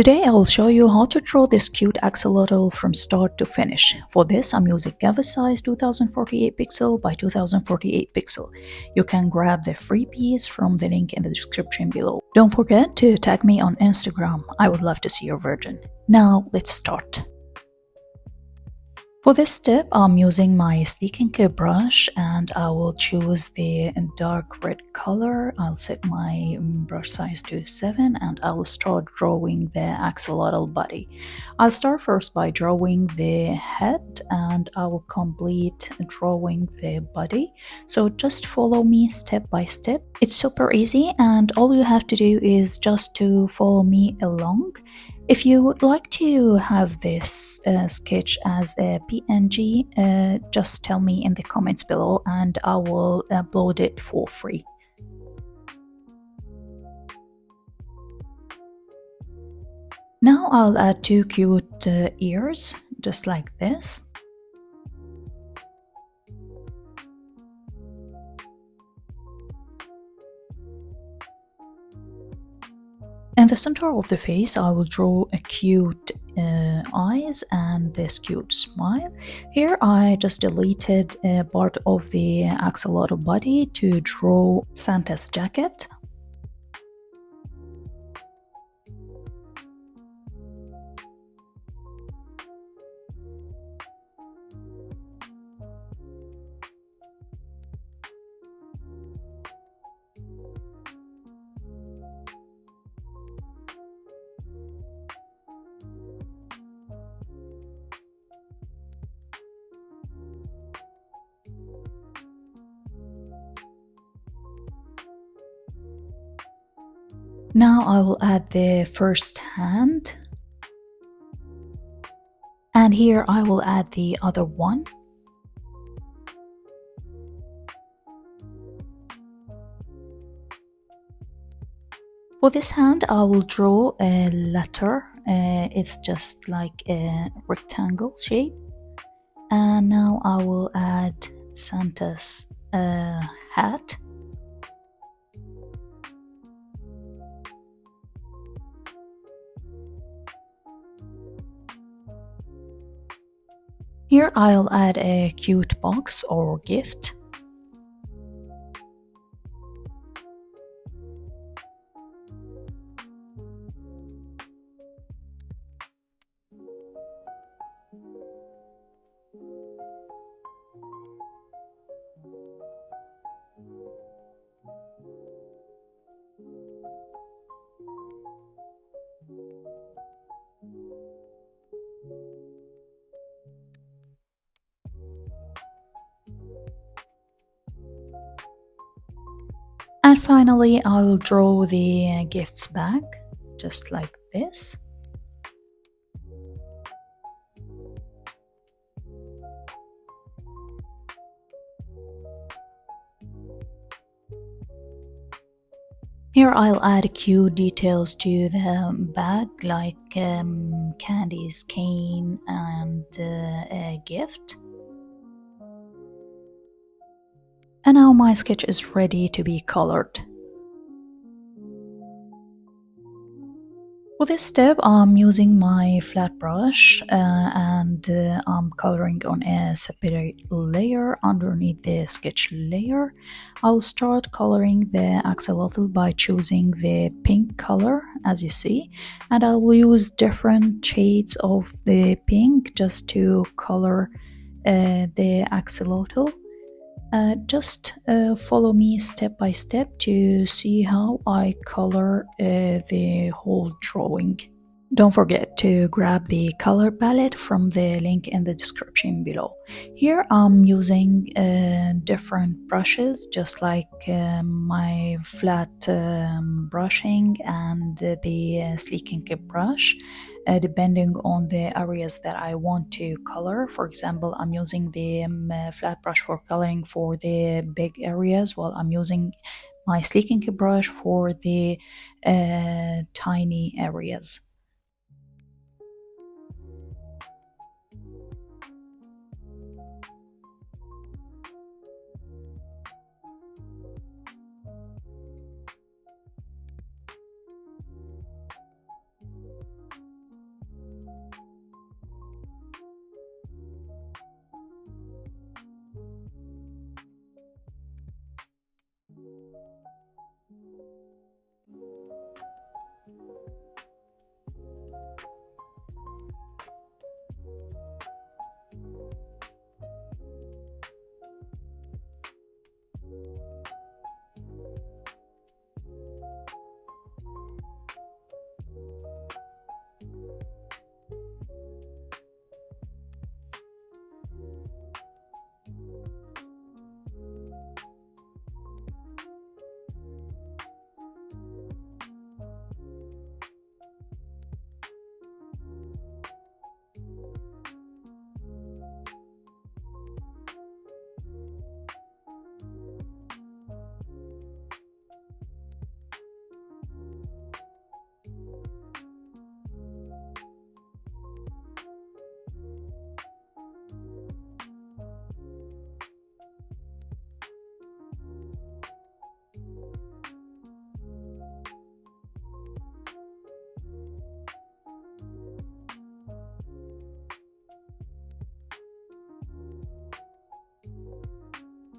Today I will show you how to draw this cute axolotl from start to finish. For this I'm using canvas size 2048 pixel by 2048 pixel. You can grab the freebies from the link in the description below. Don't forget to tag me on Instagram, I would love to see your version. Now let's start. For this step, I'm using my Sleek Ink brush and I will choose the dark red color. I'll set my brush size to 7 and I will start drawing the axolotl body. I'll start first by drawing the head and I will complete drawing the body. So just follow me step by step. It's super easy and all you have to do is just to follow me along. If you would like to have this sketch as a PNG, just tell me in the comments below and I will upload it for free. Now I'll add two cute ears, just like this. In the center of the face, I will draw a cute eyes and this cute smile. Here I just deleted a part of the axolotl body to draw Santa's jacket. Now I will add the first hand, and here I will add the other one. For this hand I will draw a letter, it's just like a rectangle shape, and now I will add Santa's hat. Here I'll add a cute box or gift. And finally, I'll draw the gifts back, just like this. Here I'll add cute details to the bag, like candies, cane, and a gift. And now my sketch is ready to be colored. For this step, I'm using my flat brush and I'm coloring on a separate layer underneath the sketch layer. I'll start coloring the axolotl by choosing the pink color, as you see, and I will use different shades of the pink just to color the axolotl. Just follow me step by step to see how I color the whole drawing. Don't forget to grab the color palette from the link in the description below. Here I'm using different brushes, just like my flat brushing and the Sleek Ink brush, depending on the areas that I want to color. For example, I'm using the flat brush for coloring for the big areas, while I'm using my Sleek Ink brush for the tiny areas.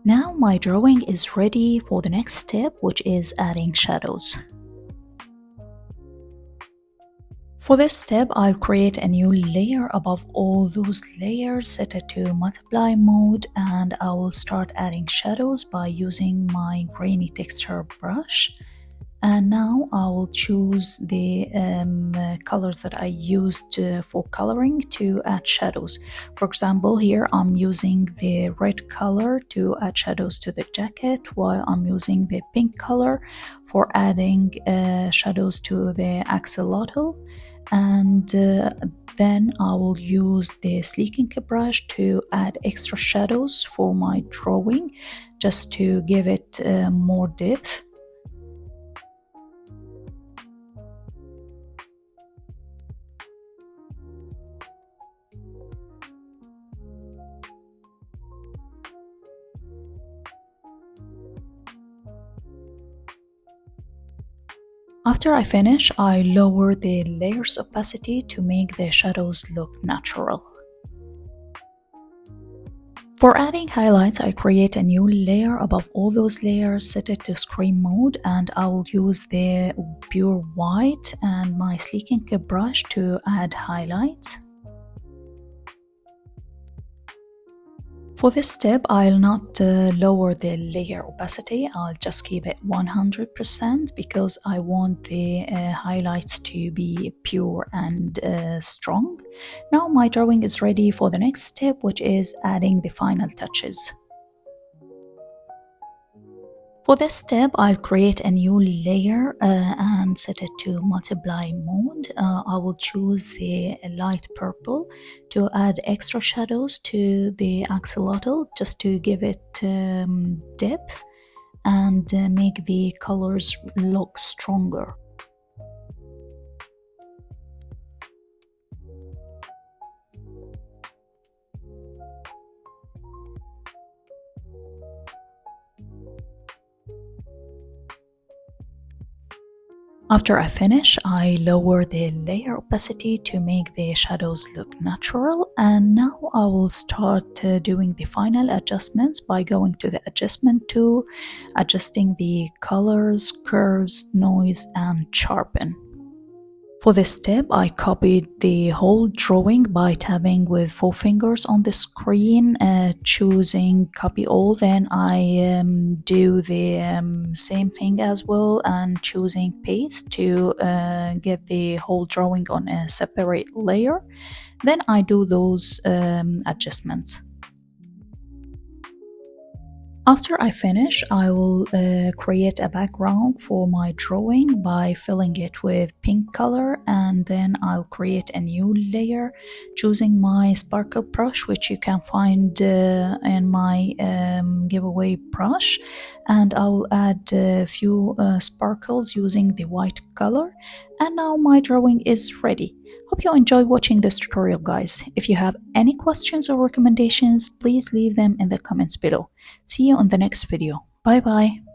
Now my drawing is ready for the next step, which is adding shadows. For this step, I'll create a new layer above all those layers, set it to multiply mode, and I will start adding shadows by using my grainy texture brush. And now I will choose the colors that I used for coloring to add shadows. For example, here I'm using the red color to add shadows to the jacket, while I'm using the pink color for adding shadows to the axolotl. And then I will use the sleeking brush to add extra shadows for my drawing, just to give it more depth. After I finish, I lower the layer's opacity to make the shadows look natural. For adding highlights, I create a new layer above all those layers, set it to screen mode, and I will use the pure white and my sleeking brush to add highlights. For this step, I'll not lower the layer opacity, I'll just keep it 100% because I want the highlights to be pure and strong. Now my drawing is ready for the next step, which is adding the final touches. For this step, I'll create a new layer and set it to multiply mode. I will choose the light purple to add extra shadows to the axolotl, just to give it depth and make the colors look stronger. After I finish, I lower the layer opacity to make the shadows look natural, and now I will start doing the final adjustments by going to the adjustment tool, adjusting the colors, curves, noise, and sharpen. For this step, I copied the whole drawing by tapping with 4 fingers on the screen, choosing copy all, then I do the same thing as well and choosing paste to get the whole drawing on a separate layer. Then I do those adjustments. After I finish, I will create a background for my drawing by filling it with pink color, and then I'll create a new layer choosing my sparkle brush, which you can find in my giveaway brush, and I will add a few sparkles using the white color, and now my drawing is ready. Hope you enjoy watching this tutorial, guys. If you have any questions or recommendations, please leave them in the comments below. See you on the next video. Bye bye.